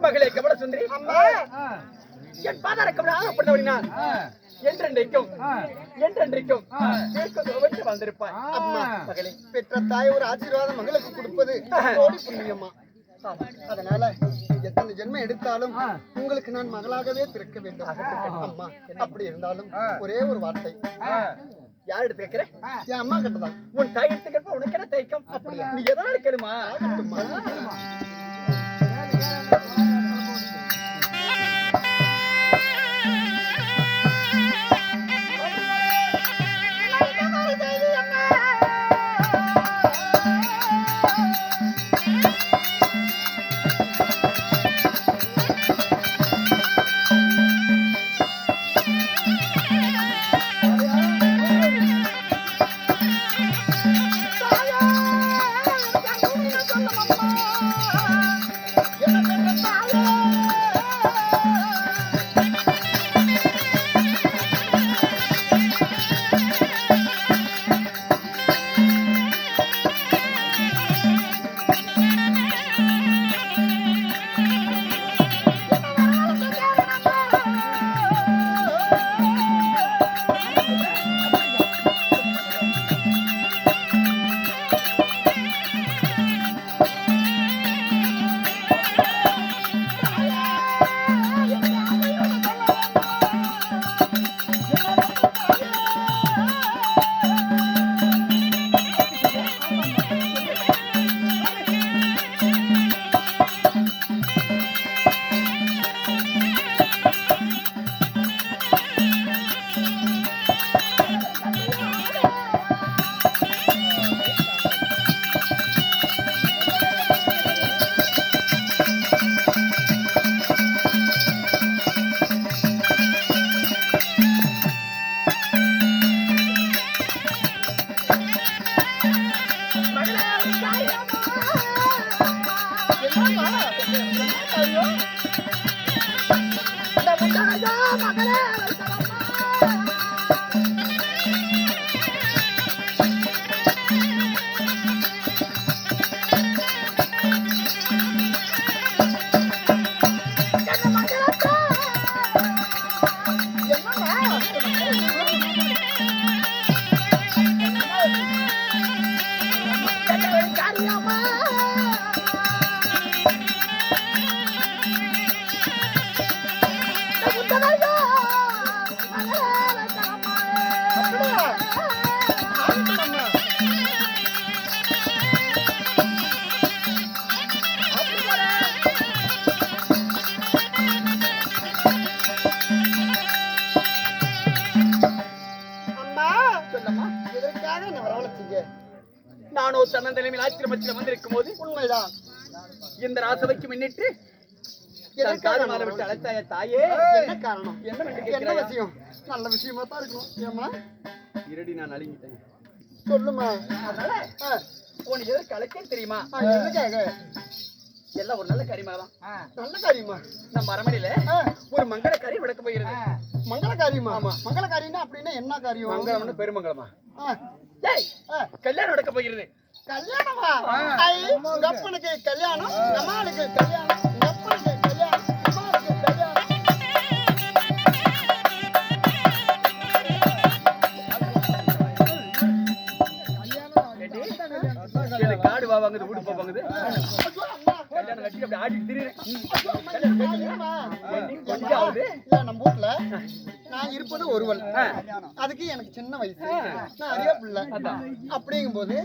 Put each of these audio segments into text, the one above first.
மகளே கமல சுந்தரி, என் பாதார கமலாகப்பட்டவரினால் என்றென்றைக்கும் வாழ்ந்திருப்பாய். மகளே, பெற்ற தாய் ஒரு ஆசீர்வாதம் மகளுக்கு கொடுப்பது கோடி புண்ணியம்மா. அதனால எத்தனை ஜென்மம் எடுத்தாலும் உங்களுக்கு நான் மகளாகவே பிறக்க வேண்டும் அம்மா. அப்படி இருந்தாலும் ஒரே ஒரு வார்த்தை, யார் எடுத்து கேட்கிற? என் அம்மா கிட்டதான். உன் தாய் எடுத்து கேட்ப, உனக்கு என்ன தைக்கம்? அப்படியா? நீ எதனால கேளுமா? Mama. தன்னந்தலைமையில் ஆச்சிரமத்தில் வந்திருக்கும் போது உண்மைதான். இந்த ராசவைக்கு முன்னிட்டு காலமால விட்டு அழைத்தாய தாயே, என்ன காரணம்? என்ன விஷயம்? நல்ல விஷயமா தான் இருக்கணும். ஏமா இருடி நான் அழுங்கிட்டேன். சொல்லுமா. அதனால உனக்கு எதை கலைக்க தெரியுமா? எதுக்காக? எல்லாம் ஒரு நல்ல காரியமா தான். நல்ல காரியமா? நம்ம அரமனையில ஒரு மங்கள காரியம் நடக்க போகிறது. மங்கள காரியமா? ஆமா. மங்கள காரியம்னா அப்படின்னா என்ன காரியம்? மங்களம்னு பெருமங்களமா? கல்யாணம் நடக்க போகிறது. கல்யாணமா? கப்பனுக்கு கல்யாணம், நம்மளுக்கு கல்யாணம், கப்பனுக்கு கல்யாணம், நம்மளுக்கு கல்யாணம். காடு வாங்குது, வீடு போவாங்குது, கல்யாணம் கட்டி அப்படி ஆடி திரியுது. நம்ம வீட்டுல நான் இருப்பது ஒருவள், அதுக்கு எனக்கு சின்ன வயசு, நான் அறியா பிள்ளை. அப்படிங்கும் போது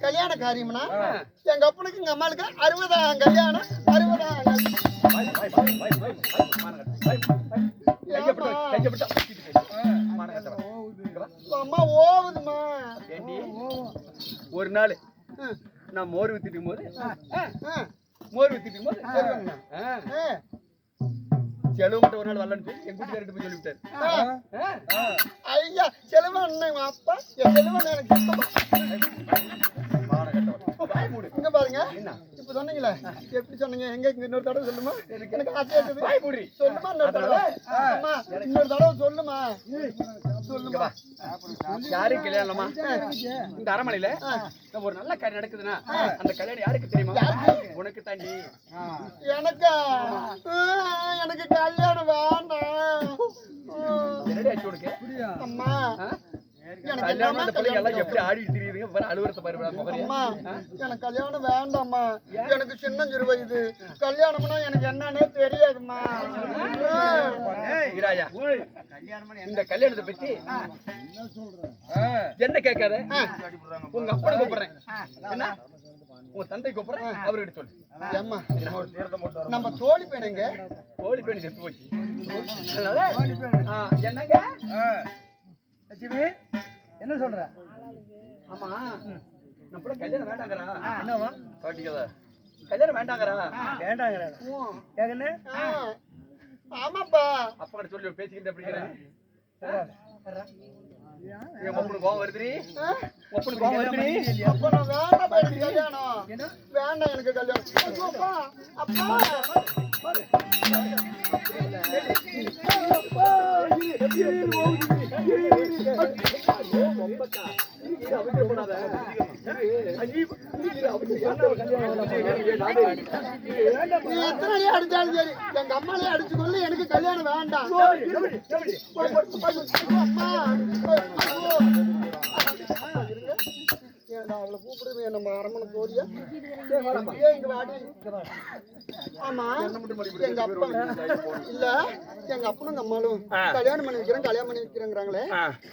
கல்யாண காரியம்னா எங்க அப்பனுக்கு எங்க அம்மாளுக்கு 60ஆம் கல்யாணம், 60ஆம் அம்மா ஓவுதுமா. ஒரு நாள் நான் மோர் வித்துட்டு போது செலவு மட்டும் ஒரு நாள் வரலன்னு சொல்லி எங்க வீட்டுக்காரர்கிட்ட போய் சொல்லிவிட்டாரு. ஐயா செலவன் அப்பா, செலவன் எனக்கு இங்க பாருங்க. இப்ப சொன்னீங்களே, எப்படி சொன்னீங்க? எங்க இன்னொரு தடவை சொல்லுமா, எனக்கு ஆசையா இருக்குது. சொல்லுமா இன்னொரு தடவை. அம்மா இன்னொரு தடவை சொல்லுமா, சொல்லுமா. யாரு கல்யாணமா? இந்த அரமனையில ஒரு நல்ல காரியம் நடக்குதுன்னா அந்த கல்யாணம் யாருக்கு தெரியுமா? உனக்கு தாண்டி. எனக்கா? எனக்கு கல்யாணம் வேண்டாம். என்னடி ஆச்சு உனக்கு? அம்மா கல்யாணம் எல்லாம் எப்படி ஆடிட்டு தெரியுதுங்க, அலுவலகத்தை பாரு. அம்மா எனக்கு கல்யாணம் வேண்டாம்மா, எனக்கு சின்ன சிறு வயது, கல்யாணம்னா எனக்கு என்னன்னே தெரியாதும்மா. இந்த கல்யாணத்தை பத்தி என்ன கேட்காத, உங்க அப்பனை கூப்பிடுறேன், என்ன உங்க தந்தை கூப்பிடுறேன், அவர்கிட்ட சொல்லு. அம்மா நம்ம தோழி பெண்ணுங்க, தோழி பெண்ணு செத்து போச்சு. என்னங்க என்ன சொல்ற? ஆமா நம்ம கல்யாணம் வேண்டாங்கிறா. என்னவா பாட்டிக்கதா? கல்யாணம் வேண்டாங்கிறா. வேண்டாங்கிறா? ஆமாப்பா. அப்பா சொல்லி பேசிக்கிட்டு அப்படிங்கிறேன். கோவம் வருது, கோவம் வருது. அப்ப நான் வேண்டாம் எனக்கு கல்யாணம், வேண்டாம் எனக்கு கல்யாணம். அப்பா எத்தனை அடிச்சாலும் சரி, எங்க அம்மாலே அடிச்சு கொள்ளு, எனக்கு கல்யாணம் வேண்டாம். அவளை கூப்பிடுவே நம்ம அரமனை தோழியா. இங்க வாடி. ஆமா எங்க அப்பா இல்ல, எங்க அப்பனும் எங்க அம்மாலும் கல்யாணம் பண்ணி வைக்கிறேன், கல்யாணம் பண்ணி வைக்கிறேங்கிறாங்களே.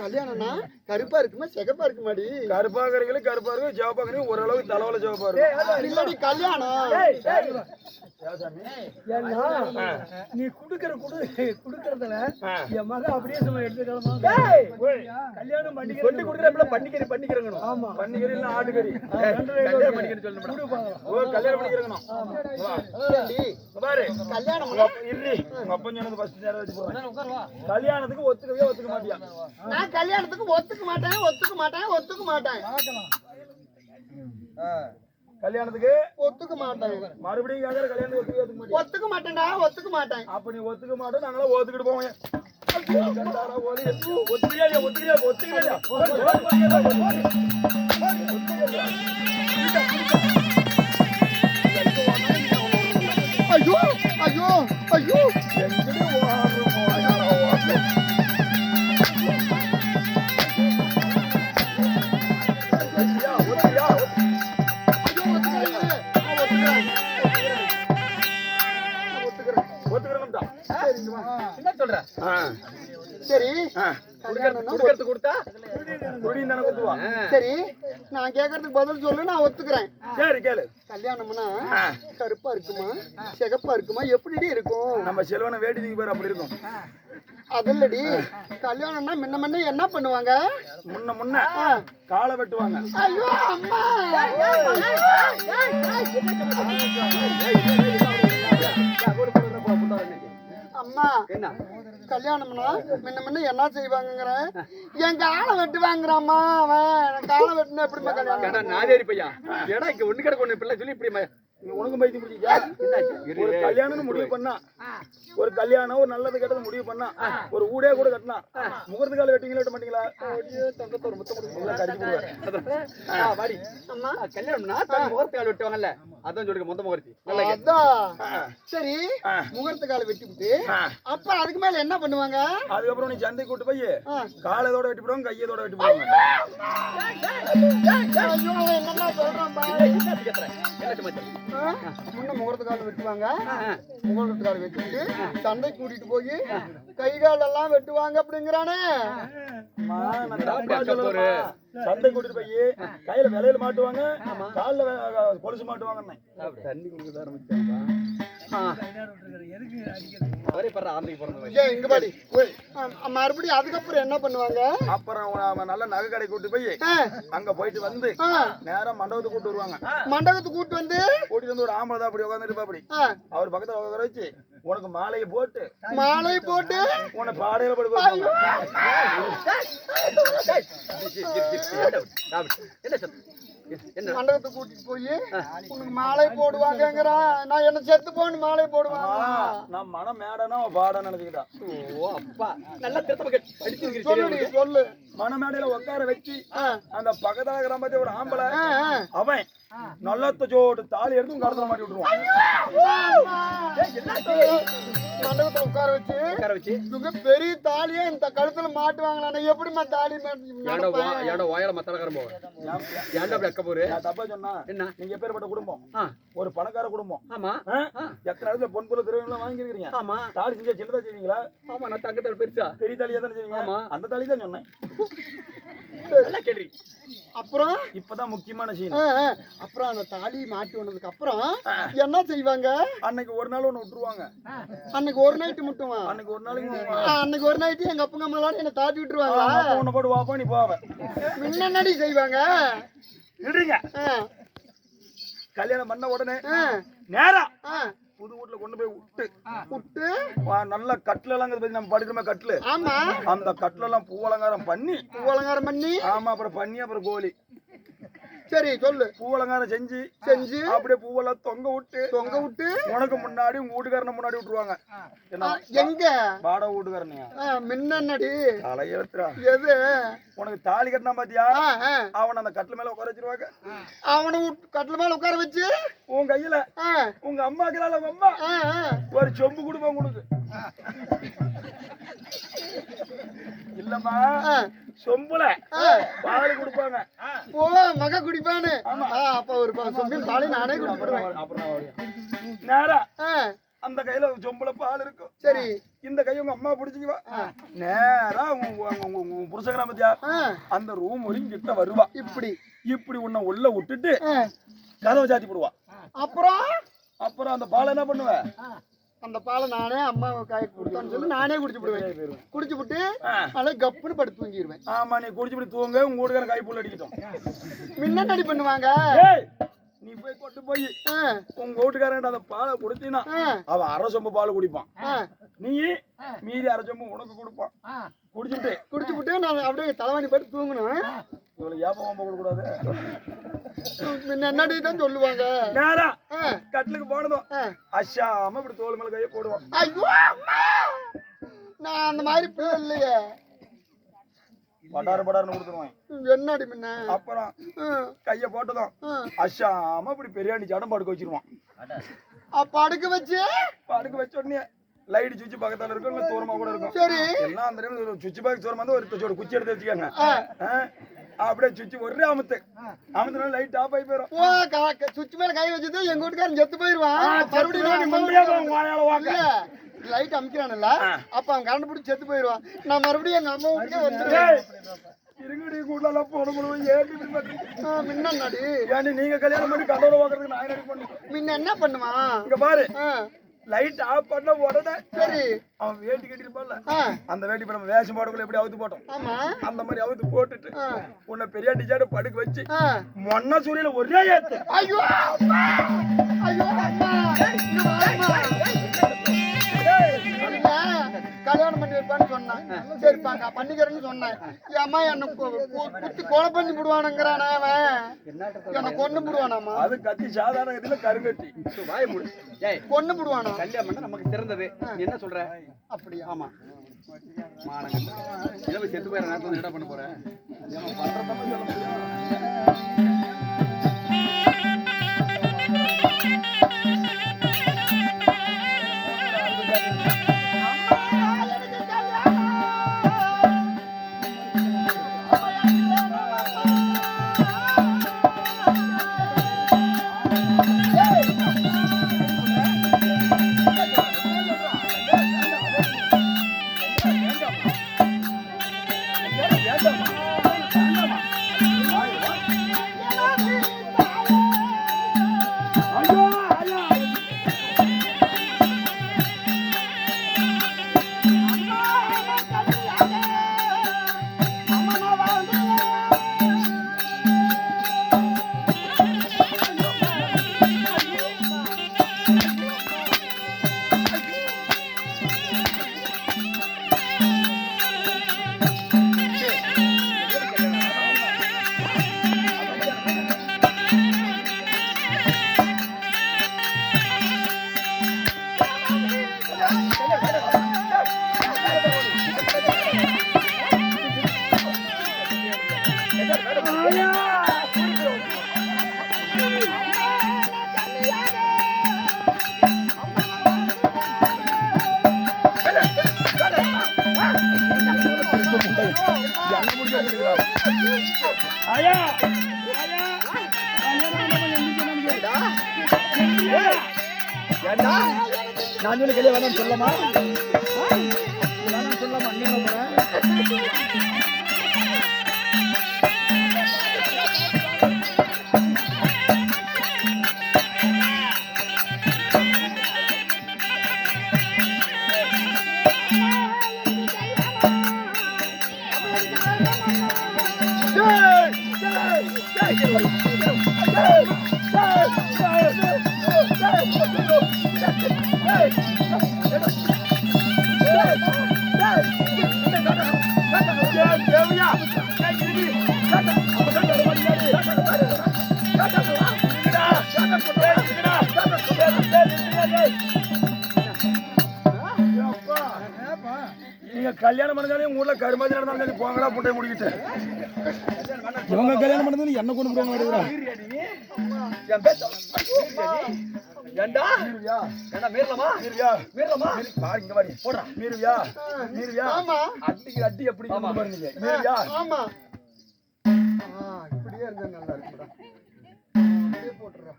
கல்யாணம்னா கருப்பா இருக்குமா சிகப்பா இருக்குமாடி? கருப்பாக்கிறீங்களே, கருப்பா இருக்கு, சிவப்பாக்கிறீங்க, ஓரளவுக்கு தலைவல சிவப்பா இருக்கு. இல்லடி கல்யாணம் நீ குடுக்கறதுல என் மகன் அப்படியே சும்மா எடுத்துக்கலாமா? கல்யாணம் பண்ணிக்க சொல்லி கொடுக்குற பண்ணிக்கிறீங்க. ஆமா, பண்ணிக்கிறீங்க இல்ல ஆட்டுக்கறி கல்யாணம் பண்ணிக்கிறேன்னு சொல்லணும். கல்யாணம் பண்ணிக்கிறேன் பாரு. கல்யாணம் உங்க அப்பா சொன்னது ஃபர்ஸ்ட் நேரம் வச்சு போறேன். கல்யாணத்துக்கு ஒத்துக்க மாட்டியா? நான் கல்யாணத்துக்கு ஒத்துக்க மாட்டேன். கல்யாணத்துக்கு ஒத்துக்க மாட்டேன். மறுபடியும் கேக்குற கல்யாணத்துக்கு ஒத்துக்க மாட்டேன்டா, ஒத்துக்க மாட்டேன். அப்ப நீ ஒத்துக்க மாட்டோம், நாங்களாம் ஒத்துக்கிட்டு போவோம். ஒத்துக்கிறியா? ஐயோ என்ன சொல்ற? சரி கொடுத்தா சரி நான் கேக்குறதுக்கு பதில் சொல்லு, நான் ஒத்துக்கிறேன். சரி கேளு. கல்யாணம்னா கருப்பா இருக்குமா சிகப்பா இருக்குமா எப்படி இருக்கும்? நம்ம செல்வனை வேடி தூக்கி பேர் அப்படி இருக்கும். அதில்லடி, கல்யாணம்னா முன்ன என்ன பண்ணுவாங்க? முன்ன காலை வெட்டுவாங்க. ஐயோ அம்மா, அம்மா என்ன கல்யாணம்னா முன்ன என்ன செய்வாங்கங்கிற? என் காலை வெட்டுவாங்கிறாம்மா. அவன் காலை வெட்டினா எப்படிமா கல்யாணம்? நாதேரி பையா ஏடா இங்க ஒண்ணு கிடக்கு ஒண்ணு பிள்ளை சொல்லி இப்படி உனக்கும் பைத்தியம் பிடிச்சா? ஒரு கல்யாணம்னு முடிவு பண்ணா, ஒரு கல்யாணம் ஒரு நல்லது கெட்டது முடிவு பண்ணா, ஒரு ஊடே கூட கட்டினா முகூர்த்த கால வெட்டிங்களா வெட்ட மாட்டீங்களா? வாடி அம்மா கல்யாணம்னா முகூர்த்த கால் வெட்டுவாங்கல்ல, அதான் சொல்லுங்க மொத்த முகூர்த்தி. அதான் சரி, முகூர்த்த காலை வெட்டி விட்டு அப்புறம் அதுக்கு மேல என்ன பண்ணுவாங்க? அதுக்கப்புறம் நீ சந்தை கூட்டு போய் காலையோட வெட்டி போடுவாங்க, கையதோட வெட்டி போடுவாங்க. என்னன்னா சொல்றான்பா, முன்ன முகூர்த்த கால் வெட்டுவாங்க, முகூர்த்த கால் வெட்டிட்டு சந்தை கூட்டிட்டு போய் கை கால் எல்லாம் வெட்டுவாங்க அப்படிங்கிறானே. சந்தை கூட்டிட்டு போய் கையில விலையில மாட்டுவாங்க, கால்ல கொலுசு மாட்டுவாங்க. தண்ணி கொடுக்க ஆரம்பிச்சாங்க. மறுபடியும் அதுக்கப்புறம் என்ன பண்ணுவாங்க? அப்புறம் நல்ல நகை கடை கூட்டு போய் அங்க போயிட்டு வந்து நேரம் மண்டபத்துக்கு கூட்டு வருவாங்க. மண்டபத்துக்கு கூட்டு வந்து ஒரு ஆம்பளை தான் அப்படி உட்காந்துருப்பா. அப்படி அவர் பக்கத்துல உட்கார வச்சு உனக்கு மாலையை போட்டு உன்னை பாடையில படுப்பாங்க. மண்டபத்தை கூட்டிட்டு போய் உனக்கு மாலை போடுவாங்கங்கிறா. நான் என்ன செத்து போன்னு மாலை போடுவாங்க. நான் மனம் மேடனா பாட நினைச்சுக்கிட்டான். ஓ அப்பா நல்லா சொல்லு சொல்லு. மணமேடையில உட்கார வச்சு அந்த பக்கத்துல கிராமத்தை ஒரு ஆம்பளை அவன் நல்லத்த ஜோடு தாலி எடுத்து கடத்துல மாட்டி விட்டுருவான். மண்டபத்தை உட்கார வச்சு இவங்க பெரிய தாலியே இந்த கழுத்துல மாட்டுவாங்களா? எப்படிமா தாலி தப்பா சொன்னா என்ன? நீங்க எப்பேற்பட்ட குடும்பம்? ஒரு பணக்கார குடும்பம். ஆமா. எத்தனை இடத்துல பொன் பொருள் திரவியம்லாம் வாங்கிருக்கீங்க. ஆமா. தாலி செஞ்சா சின்னதா செய்வீங்களா? ஆமா. நான் தங்கத்தால் பெருசா பெரிய தாலியா தானே செய்வீங்க. ஆமா. அந்த தாலி தான் சொன்னேன். அப்புறம் இப்பதான் முக்கியமான சீன். அப்புறம் அந்த தாலி மாட்டி வந்ததுக்கு அப்புறம் என்ன செய்வாங்க? அன்னைக்கு ஒரு நாள் ஒண்ணு விட்டுருவாங்க. அன்னைக்கு ஒரு நைட்டு மட்டும். அன்னைக்கு ஒரு நாளைக்கு அன்னைக்கு ஒரு நைட்டு எங்க அப்பங்க அம்மாவோட என்ன தாட்டி விட்டுருவாங்க. உன்னை போட்டு வாப்பா நீ போவ. முன்னாடி செய்வாங்க. கல்யாணம் பண்ண உடனே நேரா புது வீட்டுல கொண்டு போய் விட்டு நல்ல கட்டில எல்லாம் நம்ம படிக்கிறோமே கட்டில. ஆமா. அந்த கட்டில எல்லாம் பூ அலங்காரம் பண்ணி ஆமா. அப்புறம் பண்ணி அப்புறம் கோலி. சரி சொல்லு. பூ அலங்காரம் செஞ்சு அப்படியே பூவெல்லாம் தொங்க விட்டு உனக்கு முன்னாடி உங்க வீட்டுக்காரனை முன்னாடி விட்டுருவாங்க. எங்க வாடகை வீட்டுக்காரனையா? முன்னாடி தலையெழுத்துறா. எது உனக்கு தாலி கட்டினா பாத்தியா? அவனை அந்த கட்டில மேல உட்கார வச்சிருவாங்க. அவனை கட்டில மேல உட்கார வச்சு உன் கையில உங்க அம்மாக்குறாள் உங்க அம்மா ஒரு சொம்பு கொடுப்போம் உனக்கு. இல்லம்மா சொம்புல பால் கொடுப்பாங்க. ஓ மக குடிப்பானு. அப்ப ஒரு சொம்பில் பாலை நானே குடிப்பேன். நேரா அந்த கையில சொம்புல பால் இருக்கும். சரி. இந்த கை உங்க அம்மா பிடிச்சிக்குவா. நேரா உங்க புருஷ கிராமத்தியா அந்த ரூம் வரைக்கும் கிட்ட வருவா. இப்படி உன்னை உள்ள விட்டுட்டு கதவை சாத்தி போடுவா. அப்புறம் அந்த பாலை என்ன பண்ணுவ? அந்த பாலை நானே அம்மா காய் கொடுத்தான்னு சொல்லி நானே குடிச்சு விட்டு நல்லா கப்புன்னு படுத்து தூங்கிடுவேன். ஆமா. நீ குடிச்சு தூங்க உங்க வீட்டுக்கார காய் புள்ள அடிக்கட்டும். முன்னாடி பண்ணுவாங்க. நீ போய் கொண்டு போய் உங்க வீட்டுக்காரன் அந்த பாலை குடிச்சினா அவன் அரை சொம்பு பால் குடிப்பான். நீ மீதி அரை சொம்பு உனக்கு கொடுப்பான். குடிச்சுட்டு நான் அப்படியே தலைவாணி போட்டு தூங்கணும். இவ்வளவு ஏப்பம் கொடுக்க கூடாது. என்னடி தான் சொல்லுவாங்க. நேரா கட்டிலுக்கு போனதும் அஷாம இப்படி தோல் மேல கையை போடுவான். நான் அந்த மாதிரி பிள்ளை இல்லையே. படாருன்னு கொடுத்துருவான். என்னடி முன்ன அப்புறம் கைய போட்டதும் அஷாம இப்படி பெரியாண்டி ஜடம் படுக்க வச்சிருவான். படுக்க வச்ச உடனே லைட் சுவிட்ச் பக்கத்துல இருக்கும், இல்ல தூரமா கூட இருக்கும். சரி. எல்லாம் அந்த நேரம் சுவிட்ச் பாக்ஸ் தூரமா வந்து ஒரு குச்சி எடுத்து வச்சுக்காங்க. அப்படியே சுவிட்ச் ஒரே அமுத்துனால லைட் ஆஃப் ஆகி போயிடும். சுவிட்ச் மேல கை வச்சது எங்க வீட்டுக்காரன் செத்து போயிருவான். லைட் அமுக்கிறான்ல, அப்ப அவன் கரண்ட் பிடிச்சி செத்து போயிருவான். நான் மறுபடியும் எங்க அம்மா வீட்டுக்கே வந்துருவேன். இருங்கடி கூடல போட முடியும் ஏன் இப்படி பண்றீங்க முன்னாடி ஏன்டி நீங்க கல்யாணம் பண்ணி கண்டோட வாக்குறதுக்கு நான் என்ன பண்ணுவேன் முன்ன என்ன பண்ணுவான் இங்க பாரு லைட் ஆஃப் பண்ண உடனே சரி அவன் வேட்டி கட்டிருப்பான்ல அந்த வேட்டி இப்ப நம்ம வேஷம் போடக்குள்ள எப்படி அவுத்து போட்டோம் ஆமா அந்த மாதிரி அவுத்து போட்டுட்டு உன்னை பெரிய டிஜாட படுக்க வச்சு மொன்ன சூரியல ஒரே ஏத்து ஐயோ அம்மா ஐயோ அம்மா கல்யாணம் பண்ணி வைப்பான்னு சொன்னேன் சரிப்பாங்க பண்ணிக்கிறேன்னு சொன்னேன் என் அம்மா என்ன குத்தி கொலை பண்ணி விடுவானுங்கிறான் அவன் என்ன கொண்டு விடுவானாமா அது கத்தி சாதாரண இதுல கருங்கட்டி வாய மூடு ஏய் கொண்டு விடுவானா கல்யாணம் பண்ண நமக்கு சிறந்தது நீ என்ன சொல்ற அப்படியா ஆமா மானங்க இத போய் செத்து போற நேரத்துல என்ன பண்ண போற ஏமா பண்றதமா சொல்ல முடியும் நான் கல்யாணம் வேணாம் சொல்லமா வேணாம் சொல்லமா நீங்க கல்யாணம் பண்ணதாலே உங்க ஊர்ல கருமாதி நடந்தாலும் போங்கடா புட்டை முடிக்கிட்டு இவங்க கல்யாணம் பண்ணது என்ன கொண்டு போவாங்க ஏண்டா ஏண்டா மீறலாமா மீறலாமா பாரு இங்க பாரு போடா மீறுவியா மீறுவியா ஆமா அட்டிக்கு அட்டி எப்படி பாருங்க மீறுவியா ஆமா இப்படியே இருந்தா நல்லா இருக்குடா அப்படியே போட்டுறா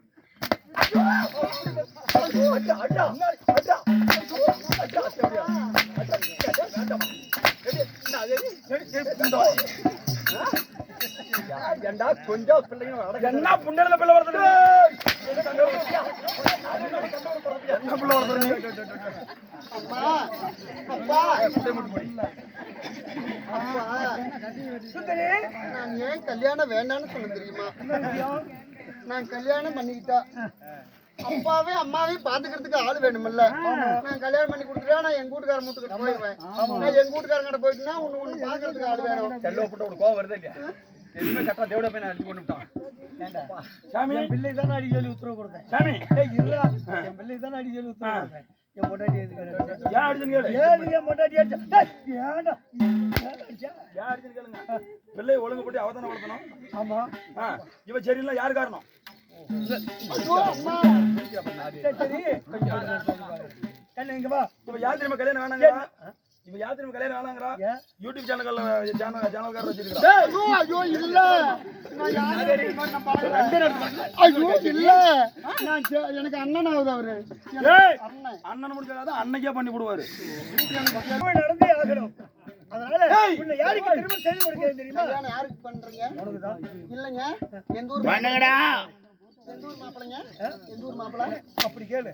கொஞ்சம் பிள்ளைங்க என்ன புண்டல பிள்ளை வருது என்ன பிள்ளை வருது அம்மா அப்பா அப்பா நான் ஏன் கல்யாணம் வேண்டாம்னு சொன்ன தெரியுமா நான் கல்யாணம் பண்ணிக்கிட்டா அப்பாவே அம்மாவையும் பாத்துக்கிறதுக்கு ஆள் வேணுமில்ல நான் கல்யாணம் பண்ணி கொடுத்துட்டா நான் எங்க வீட்டுக்கார மூட்டுக்கிட்ட போயிடுவேன் நான் எங்க வீட்டுக்காரங்கிட்ட போயிட்டுனா ஒண்ணு பாக்குறதுக்கு ஆள் வேணும் செல்லப்பட்ட ஒரு கோவம் வருது இல்லையா எதுவுமே கட்டா தேவட போய் நான் அடிச்சு கொண்டு விட்டான் சாமி பிள்ளை தானே அடி சொல்லி உத்தரவு கொடுத்தேன் சாமி என் பிள்ளை தானே அடி சொல்லி உத்தரவு கொடுத்தேன் என் பொண்டாட்டி எதுக்கு ஏன் அடிச்சுன்னு கேளு என் பொண்டாட்டி அடிச்சா ஏன்டா ஏன் அடிச்சுன்னு கேளுங்க பிள்ளை ஒழுங்கு போட்டு அவதானம் வளர்த்தணும் ஆமா இவ சரியில்லை யாரு காரணம் சரி கண்ணு இங்க வா இவ யார் தெரியுமா கல்யாணம் வேணாங்கிறா இவ யார் தெரியுமா கல்யாணம் வேணாங்கிறா யூடியூப் சேனல்ல சேனல்காரர் வச்சிருக்கா ஐயோ இல்ல ஐயோ இல்ல எனக்கு அண்ணன் ஆகுது அவரு அண்ணன் முடிஞ்சாதான் அன்னைக்கே பண்ணி விடுவாரு நடந்தே ஆகணும் அதனால உன்னை யாருக்கு திருமணம் செய்து கொடுக்கிறேன் தெரியுமா? கல்யாணம் யாருக்கு பண்றீங்க? உனக்குதான். இல்லங்க எந்த ஊர் எந்த ஊர் மாப்பிளைங்க? எந்த ஊர் மாப்பிளை? அப்படி கேளு.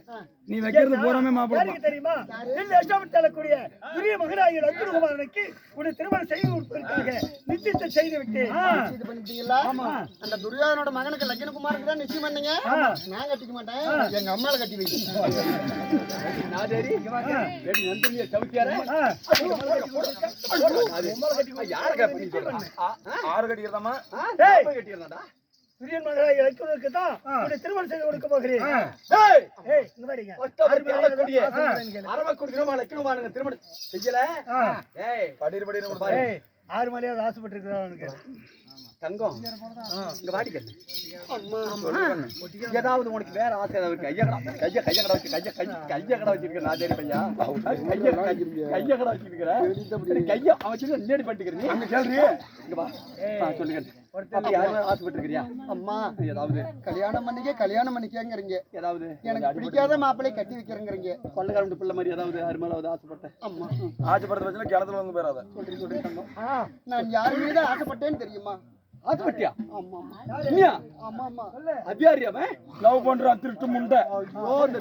நீ வைக்கிறது பூராமே மாப்பிள்ளை யாருக்கு தெரியுமா? இல்ல எஸ்டாபிட்டலக்கூடிய பெரிய மகனாகிய லட்சுமணகுமாரனுக்கு உன்னை திருமணம் செய்து கொடுப்பதற்காக நிச்சயத்தை செய்து விட்டேன். இது பண்ணிட்டீங்களா? அந்த துரியோதனோட மகனுக்கு லக்ஷ்மணகுமாருக்கு தான் நிச்சயம் பண்ணீங்க. நான் கட்டிக்க மாட்டேன், எங்க அம்மாவை கட்டி வைக்கிறேன். நாதேரி ரெடி நந்தினியை சவுக்கியாரே யாரங்க பண்ணி சொல்றேன்? ஆறு கட்டிக்கிறதாமா கட்டிக்கிறதாடா பெரிய மகனாகிய லட்சுமணனுக்கு தான் உன்னை திருமணம் செய்து கொடுக்க போகிறேன். ஏய் இங்க வாடிங்க. அரவக்குடிமா லட்சுமணகுமாரனுக்கு திருமணம் செய்யல. ஏய் படிர் படிர் ஏய் 6 மணியாவது ஆசைப்பட்டு இருக்கிறானுக்கு தங்கம் இங்க வாடிக்க. ஏதாவது உனக்கு வேற ஆசை ஏதாவது கைய கடை வச்சிருக்க நாதேரி பையா கைய கடை வச்சிருக்கிற கைய அவன் முன்னாடி பண்ணிக்கிறேன். அங்க கேள்றி இங்க வா சொல்லுங்க. ஆசைப்பட்டு இருக்கிறியா? அம்மா ஏதாவது கல்யாணம் பண்ணிக்கங்கிறீங்க, ஏதாவது எனக்கு பிடிக்காத மாப்பிள்ளை கட்டி வைக்கிறேங்கிறீங்க. கொள்ளக்காரன் பிள்ளை மாதிரி ஏதாவது அருமாவது ஆசைப்பட்டேன். அம்மா ஆசைப்படுறத வச்சுல கிணத்துல வந்து போயிடாத. சொல்றீங்க தங்கம். நான் யார் மீது ஆசைப்பட்டேன்னு தெரியுமா? ஆசைப்பட்டியா? ஆமா ஆமா அபியாரியாம லவ் பண்ற திருட்டு முண்டை. ஐயோ இந்த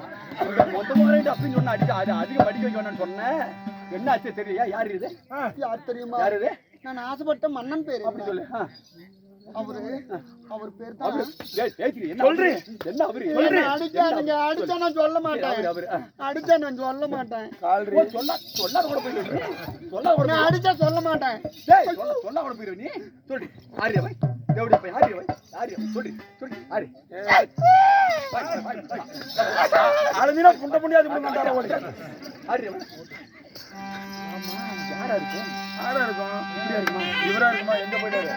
மொத்த முறையிட்டு அப்படின்னு சொன்ன அடிச்சு அது அதிகம் படிக்க வைக்கணும்னு சொன்னேன். என்ன ஆச்சு தெரியா? யாரு இது? யார் தெரியுமா? யாரு இது? நான் ஆசைப்பட்ட மன்னன் பேரு அப்படி சொல்லு. அவர் பேர் தான் சொல்றி. என்ன அவரு? அடிச்சா நான் சொல்ல மாட்டேன். கால்றி சொல்லாத கூட போயிரு. சொல்லாத கூட நான் அடிச்சா சொல்ல மாட்டேன். சொல்லாத கூட போயிரு. நீ சொல்லி ஆரியா வை தேவடி போய் ஆரியா சொல்லி ஆரி அழுதினா புண்ட முடியாது பண்ணாரா ஓடி ஆரியா யாரா இருக்கும்? இப்படியா இருக்குமா? இவரா இருக்குமா? எங்க போயிட்டாரு?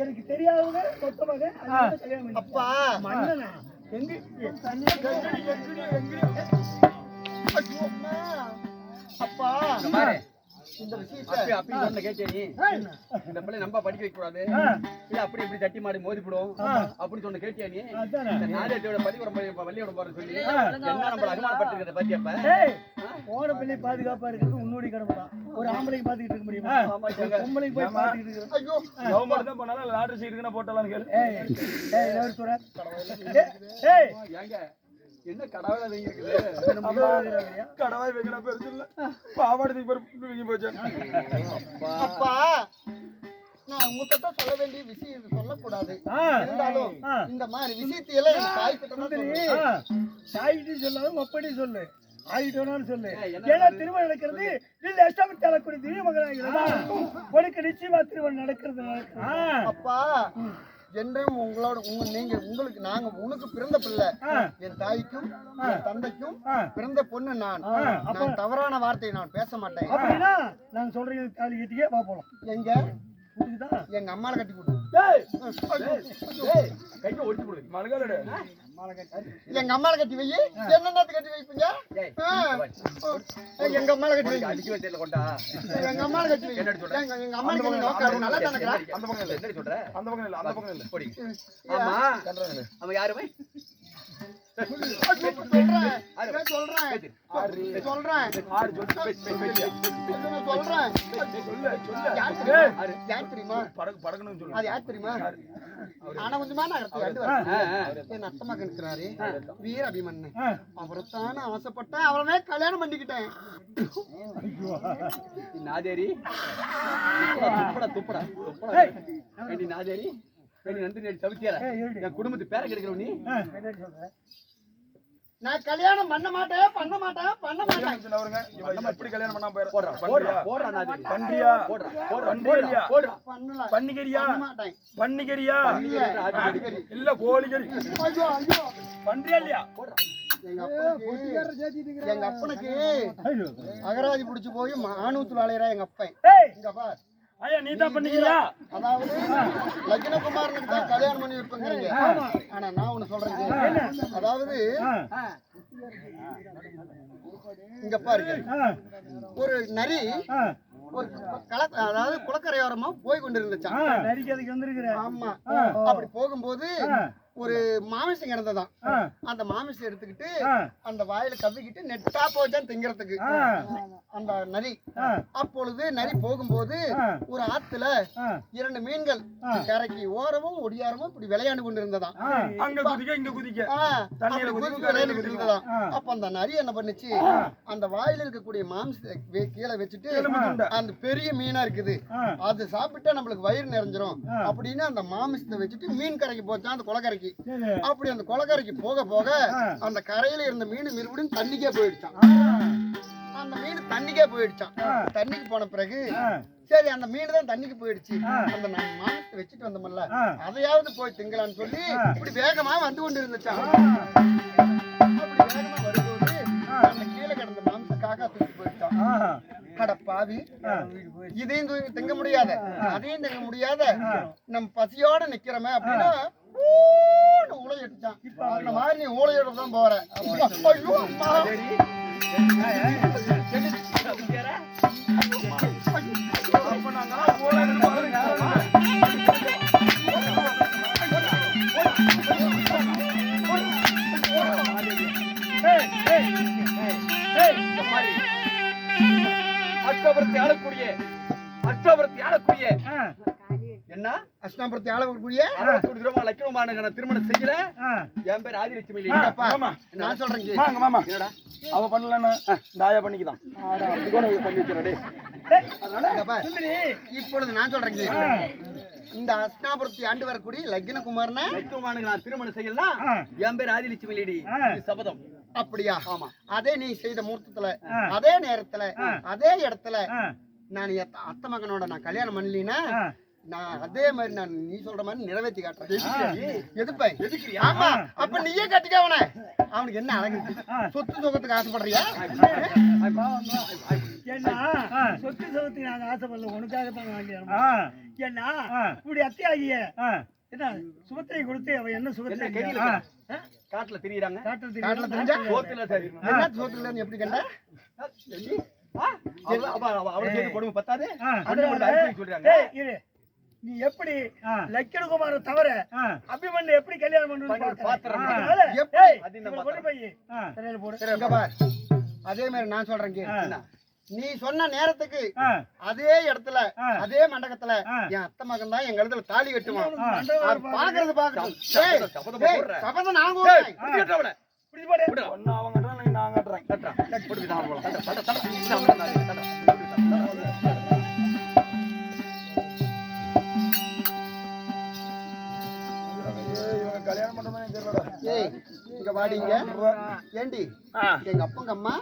எனக்கு தெரியாதவங்க மொத்தமாக அப்பா மன்னனா எங்க அப்பா இந்த விஷயத்தை அப்படி கேட்டே நீ இந்த பிள்ளை நம்ம படிக்க வைக்க கூடாது. இல்ல அப்படி இப்படி தட்டி மாடி மோதி போடும் அப்படின்னு சொன்ன கேட்டியா நீ? நாடகத்தோட பள்ளிக்கூடம் வள்ளியோட போறேன்னு சொல்லி என்ன நம்மள அகமானப்பட்டிருக்கிறத பத்தி அப்ப போன பிள்ளை பாதுகாப்பா இருக்கிறது உன்னோட கடமை தான். ஒரு ஆம்பளைக்கு பாத்துக்கிட்டு இருக்க முடியுமா? பொம்பளைக்கு போய் பாத்துக்கிட்டு இருக்கிறது. ஐயோ லவ் மட்டும் தான் பண்ணாலும் லாட்டரி சீட் இருக்குன்னா போட்டலாம்னு கேளு. ஏய் சொல்ற ஏங்க என்ன கடவுள இருக்குது? கடவாய் வைக்கிற பெருசு இல்ல பாவாடத்துக்கு போச்சு. அப்பா நான் உங்ககிட்ட சொல்ல வேண்டிய விஷயம் இது சொல்லக்கூடாது. இருந்தாலும் இந்த மாதிரி விஷயத்தை எல்லாம் என் தாய் கிட்ட தான் சொல்றேன். தாய்கிட்ட சொல்லாத மொப்படி சொல்லு, ஆகிட்டோன்னு சொல்லு. ஏன்னா திருமணம் நடக்கிறது இல்ல எஸ்டாபிட் தரக்கூடிய திடீர் மகனாக உனக்கு நிச்சயமா திருமணம் நடக்கிறது. அப்பா என்றும் உங்களுக்கு நாங்க உனக்கு பிறந்த பிள்ளை, என் தாய்க்கும் என் தந்தைக்கும் பிறந்த பொண்ணு நான். தவறான வார்த்தையை நான் பேச மாட்டேன். அப்படின்னா நான் சொல்றேன் தாலி கட்டியே வா போலாம். எங்க எங்க அம்மாவை கட்டி கொடு. கையை ஒடிச்சு போடு மலகாலடு எங்க அம்மாவை கட்டி வை. என்னென்னத்து கட்டி வைப்பீங்க? எங்க அம்மாவை கட்டி வை. அடிச்சு வச்சல கொண்டா எங்க அம்மாவை கட்டி வை. எங்க அம்மாவுக்கு நோக்காது. நல்லா தானே? அந்த பக்கம் இல்ல. என்ன சொல்ற? அந்த பக்கம் இல்ல. போடி. ஆமா அவன் யாரு வை? வீர அபிமன்னன் அவரைத்தான ஆசைப்பட்டேன், அவரவே கல்யாணம் பண்ணிக்கிட்டேன். நாதேரி துப்படா நாதேரி நன்றி சவித்தியார என் குடும்பத்து பேர கிடைக்கிற நீ. நான் கல்யாணம் பண்ண மாட்டேன் எப்படி கல்யாணம் பண்ணா போயிரு பண்ணிக்கிறியா இல்ல கோழிகறி பண்றியா இல்லையா? எங்க அப்பனுக்கு அகராதி புடிச்சு போய் மானூத்துல அலையறா எங்க அப்பன். இங்க பார் ஐயா நீ தான் பண்ணிக்கிறியா? அதாவது லக்னகுமாரனுக்கு தான் கல்யாணம் பண்ணி வைப்பேங்கிறீங்க. ஆனா நான் ஒண்ணு சொல்றேன், அதாவது இங்க பாருங்க, ஒரு நரி ஒரு அதாவது குளக்கரையோரமா போய் கொண்டிருந்துச்சான். ஆமா, அப்படி போகும்போது ஒரு மாமிசம் கிடந்ததான். அந்த மாமிசம் எடுத்துக்கிட்டு அந்த வாயில கவ்விக்கிட்டு நெட்டா போச்சான் திங்கிறதுக்கு அந்த நரி. அப்பொழுது நரி போகும்போது ஒரு ஆத்துல 2 மீன்கள் கரைக்கு ஓரமும் ஒடியாரமும் இப்படி விளையாண்டு கொண்டிருந்ததாம். விளையாண்டு இருந்ததாம். அப்ப அந்த நரி என்ன பண்ணுச்சு, அந்த வாயில இருக்கக்கூடிய மாமிசத்தை கீழே வச்சுட்டு அந்த பெரிய மீனா இருக்குது அது சாப்பிட்டா நம்மளுக்கு வயிறு நிறைஞ்சிரும் அப்படின்னு அந்த மாமிசத்தை வச்சுட்டு மீன் கரைக்கு போச்சான், அந்த குளக்கரைக்கு. அப்படி அந்த குளக்கரைக்கு போக போக அந்த கரையில இருந்த மீன் மறுபடியும் தண்ணிக்கே போயிடுச்சான். அந்த மீன் தண்ணிக்கே போயிடுச்சான். தண்ணிக்கு போன பிறகு சரி அந்த மீன் தான் தண்ணிக்கு போயிடுச்சு, அந்த மாமிசத்தை வச்சுட்டு வந்தோம்ல அதையாவது போய் திங்கலான்னு சொல்லி இப்படி வேகமா வந்து கொண்டு இருந்துச்சான். அப்படி வேகமா வரும்போது அந்த கீழே கிடந்த மாமிச காக்கா தூக்கி போயிடுச்சான். கட பாவி, இதையும் திங்க முடியாத அதையும் திங்க முடியாத நம்ம பசியோட நிக்கிறோமே அப்படின்னா ஊழையிட்டான். அந்த மாதிரி நீ ஊழையோட தான் போற. அஷ்டபுரத்தை ஆளக்கூடிய என்ன அஷ்டாபுரத்தை ஆளக்கூடிய லட்சுமணன் திருமணம் செய்யல. என் பேர் ஆதிலட்சுமி. நான் சொல்றேன் அவ பண்ணலன்னு தாயா பண்ணிக்குதான். இப்பொழுது நான் சொல்றேன், இந்த அஷ்டாபுரத்தை ஆண்டு வரக்கூடிய லக்னகுமாரனை நான் திருமணம் செய்யலாம். என் பேர் ஆதிலட்சுமி சபதம். அப்படியா? ஆமா. அதே நீ செய்த முகூர்த்தத்துல அதே நேரத்துல அதே இடத்துல நான் அத்த மகனோட நான் கல்யாணம் பண்ணலினா நான் அதே மாதிரி நான் நீ சொல்ற மாதிரி நிறைவேற்றி காட்டுறேன். எதுப்பேன்? ஆமா. அப்ப நீயே கட்டிக்க அவன. அவனுக்கு என்ன அழகு, சொத்து சுகத்துக்கு ஆசைப்படுறியா? ஏன்னா சொத்து சுகத்துக்கு நாங்க ஆசைப்படல, உனக்காக தான் வாங்கியா. ஏன்னா இப்படி அத்தியாகிய என்ன சுகத்தை கொடுத்து அவன் என்ன சுகத்தை காட்டுல திரியிறாங்க. காட்டுல தெரிஞ்சா சோத்துல சரி என்ன சோத்துல எப்படி கண்ட கொடுமை பத்தாது. நீ எப்படி லட்சணகுமார தவிர அபிமன்யு எப்படி கல்யாணம் பண்ணுவாங்க? அதே மாதிரி நான் சொல்றேன், நீ சொன்ன நேரத்துக்கு அதே இடத்துல அதே மண்டபத்துல என் அத்தை மகன் தான் எங்க இடத்துல தாலி கட்டுவான். பாக்குறது பாக்கட்டும். சபதம் நாங்க கல்யாணம் பண்றதா இங்க வாடிங்க. ஏண்டி எங்க அப்பங்க அம்மா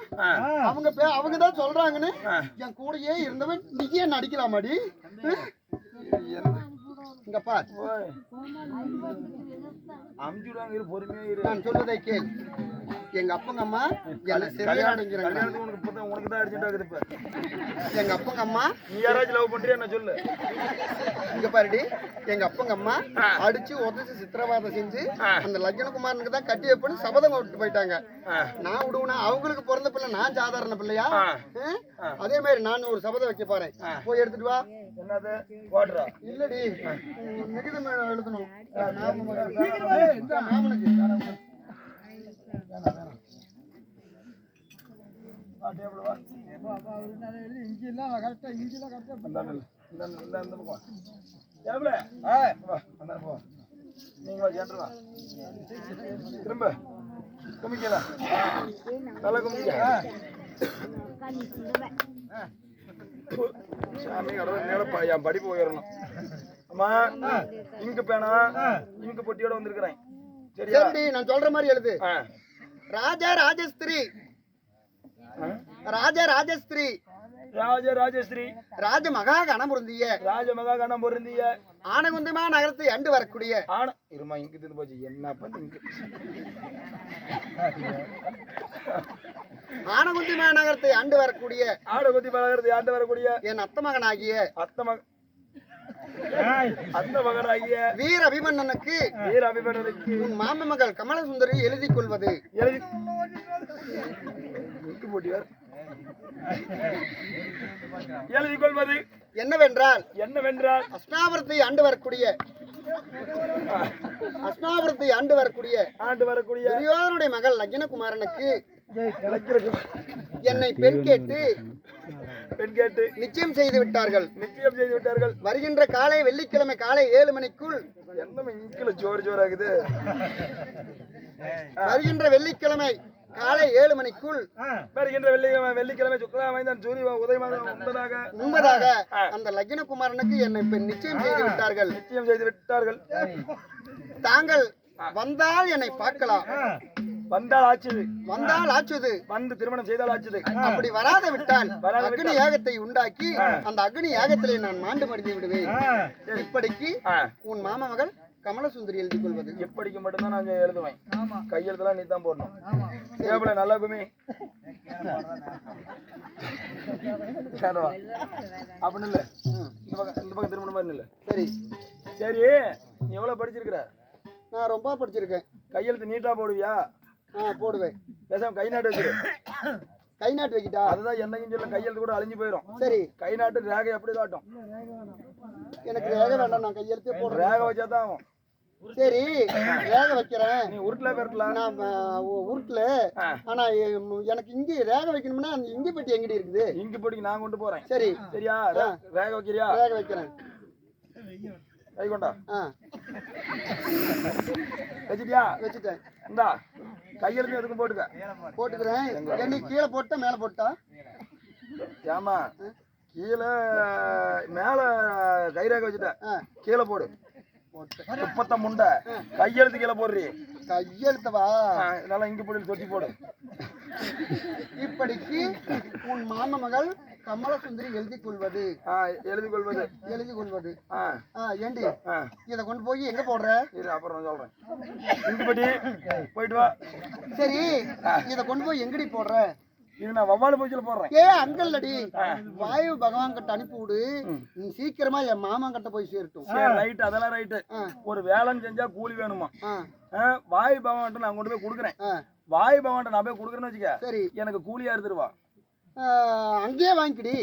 அவங்க தான் சொல்றாங்கன்னு என் கூடயே இருந்தவன் நீயே நடிக்கலாமாடி? இங்க பார், நான் சொல்வதை கேள். எங்க அப்பங்க அம்மா என்ன சிறையில் அடைஞ்சிருக்காங்க. எங்க அப்பங்க அம்மா நீ யாராச்சும் லவ் பண்றியா என்ன சொல்லு. இங்க பாருடி, எங்க அப்பங்க அம்மா அடிச்சு உதச்சு சித்திரவாதம் செஞ்சு அந்த லக்னகுமாரனுக்கு தான் கட்டி வைப்பேன்னு சபதம் விட்டு போயிட்டாங்க. நான் விடுவேனா? அவங்களுக்கு பிறந்த பிள்ளை நான் சாதாரண பிள்ளையா? அதே மாதிரி நான் ஒரு சபதம் வைக்க போறேன். போய் எடுத்துட்டு வா. என்னது வாடுறா? இல்லடி, மிகுதம் எழுதணும். மாமனுக்கு இங்கெல்லாம் கரெக்டா இங்கெல்லாம் கரெக்டா இந்த பக்கம் ஏப்ல வா அந்த போ நீங்க வா ஜென்டர் வா திரும்ப குமிக்கல தலை குமிக்க சாமி கடவுள் மேல என் படிப்பு உயரணும் அம்மா இங்கு பேனா இங்கு பொட்டியோட வந்திருக்கிறேன் சரியா நான் சொல்ற மாதிரி எழுது ராஜா ராஜஸ்திரி ராஜா ராஜஸ்திரி ராஜராஜஸ்ரீ ராஜமகா கணமுருந்திய ராஜமகா கணம் பொருந்திய ஆனகுந்தமா நகரத்தை அண்டு வரக்கூடிய இருமா இங்கு தின்னு போச்சு என்ன பண்ணி ஆனகுந்திமா நகரத்தை ஆண்டு வரக்கூடிய ஆனகுந்தி நகரத்தை ஆண்டு வரக்கூடிய என் அத்த மகனாகிய அந்த மகனாகிய வீர அபிமன்னனுக்கு உன் மாம மகள் கமலசுந்தரி எழுதி கொள்வது எழுதி கொள்வது என்னவென்றால் அஸ்னாபுரத்தை ஆண்டு வரக்கூடிய துரியோதனுடைய மகள் லக்னகுமாரனுக்கு என்னை பெண் கேட்டு நிச்சயம் செய்து விட்டார்கள் வருகின்ற காலை வெள்ளிக்கிழமை காலை 7 மணிக்குள் ஜோராகுது வருகின்ற வெள்ளிக்கிழமை காலை 7 மணிக்குள் வெள்ளிக்கிழமை சுக்கரவாய்ந்தான் சூரிய உதயமாக முன்பதாக அந்த லக்னகுமாரனுக்கு என்னை நிச்சயம் செய்து விட்டார்கள் தாங்கள் வந்தால் என்னை பார்க்கலாம் வந்தால் ஆச்சுது வந்து திருமணம் செய்தால் ஆச்சுது அப்படி வராத விட்டால் அக்னி யாகத்தை உண்டாக்கி அந்த அக்னி யாகத்திலே நான் மாண்டு மடிந்து விடுவேன் இப்படிக்கு உன் மாமா மகள் கமலசுந்தரி எழுதி கொள்வது எப்படிக்கு மட்டும்தான் நான் எழுதுவேன் கையெழுத்தெல்லாம் நீ தான் போடணும் ஏப்ல நல்லா குமி அப்படின்னு இல்ல இந்த பக்கம் திருமணம் மாதிரி இல்ல சரி நீ எவ்வளவு படிச்சிருக்கிற நான் ரொம்ப படிச்சிருக்கேன் கையெழுத்து நீட்டா போடுவியா போடுவேன் பேசாம கை நாட்டு வச்சிரு கை நாட்டு வைக்கிட்டா அதுதான் என்னைக்கும் சொல்ல கையெழுத்து கூட அழிஞ்சு போயிடும் சரி கை நாட்டு ரேகை எப்படி காட்டும் எனக்கு ரேகை வேண்டாம் நான் கையெழுத்தே போடுறேன் ரேகை வச்சாதான் ஆகும் சரி ரேகை வைக்கிறேன் நீ உருட்டுல பெருட்டலாம் நான் உருட்டுல ஆனா எனக்கு இங்க ரேகை வைக்கணும்னா அந்த இங்கி பெட்டி எங்கிட்ட இருக்குது இங்கி பெட்டிக்கு நான் கொண்டு போறேன் சரி சரியா ரேகை வைக்கிறியா ரேகை வைக்கிறேன் கை கொண்டா வச்சிட்டியா வச்சுட்டேன் இந்தா கையெழுத்து எதுக்கும் போட்டுக்கிறேன் என்ன கீழே போட்டா மேல போட்டா ஏமா கீழே மேல கைரேகை வச்சுட்டேன் கீழே போடு முப்பத்த முண்டை கையெழுத்து கீழே போடுறீ கையெழுத்தவா நல்லா இங்க போடு தொட்டி போடு இப்படிக்கு உன் மாம மகள் கமலசுந்தரி எழுதி கொள்வது ஏண்டி இத கொண்டு போய் எங்க போடுற அப்புறம் சொல்றேன் போயிட்டு வா சரி இத கொண்டு போய் எங்கடி போடுற இது நான் வவ்வாலு பூச்சில போடுறேன் அங்கல்லடி வாயு பகவான் கிட்ட அனுப்பி விடு நீ சீக்கிரமா என் மாமா கிட்ட போய் சேரட்டும் ரைட் அதெல்லாம் ரைட்டு ஒரு வேலைன்னு செஞ்சா கூலி வேணுமா வாயு பகவான் நான் கொண்டு போய் கொடுக்குறேன் வாயு பகவான் நான் போய் கொடுக்குறேன்னு வச்சுக்க சரி எனக்கு கூலியா இருந்துருவா அங்கேயே வாங்கிக்கடி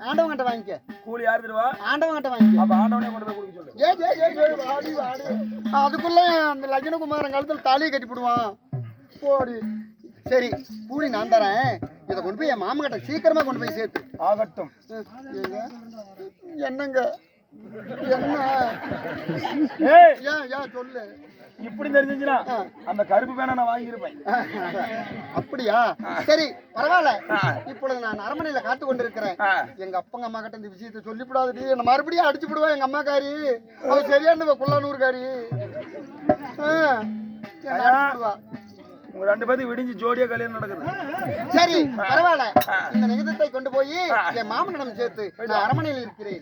ஆண்டவன் கிட்ட வாங்கிக்க கூலி யாரு தருவா ஆண்டவன் கிட்ட வாங்கிக்க அப்ப ஆண்டவனே கொண்டு போய் கொடுக்க சொல்லு அதுக்குள்ள அந்த லக்னகுமாரன் காலத்துல தாலியை கட்டி போடுவான் போடி சரி கூலி நான் தரேன் இதை கொண்டு போய் என் மாமா கிட்ட சீக்கிரமா கொண்டு போய் சேர்த்து ஆகட்டும் என்னங்க என்ன சொல்லு இப்படி தெரிஞ்சுச்சுன்னா அந்த கருப்பு பேனை நான் வாங்கியிருப்பேன் அப்படியா சரி பரவாயில்ல இப்பொழுது நான் அரண்மனையில காத்து கொண்டிருக்கிறேன் எங்க அப்பங்க அம்மா கிட்ட இந்த விஷயத்தை சொல்லிவிடாது என்ன மறுபடியும் அடிச்சு விடுவேன் எங்க அம்மாக்காரி அவ சரியான குள்ளனூர்காரி உங்க ரெண்டு பேரும் விடிஞ்சு ஜோடியா கல்யாணம் நடக்குது சரி பரவாயில்ல இந்த நிகழ்த்தை கொண்டு போய் என் மாமனிடம் சேர்த்து நான் அரண்மனையில் இருக்கிறேன்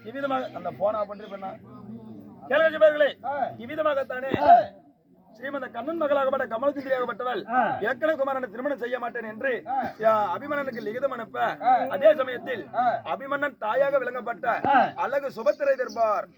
இவ்விதமாக அந்த போனா பண்ற பெண்ணா கேளுங்க பேர்களே இவ்விதமாகத்தானே ஸ்ரீமந்த கண்ணன் மகளாகப்பட்ட கமலசுந்தரியாகப்பட்டவள் இலக்கணகுமாரனை திருமணம் செய்ய மாட்டேன் என்று அபிமன்னனுக்கு லிகிதம் அனுப்ப அதே சமயத்தில் அபிமன்னன் தாயாக விளங்கப்பட்ட அழகு சுபத்திரை தர்பார்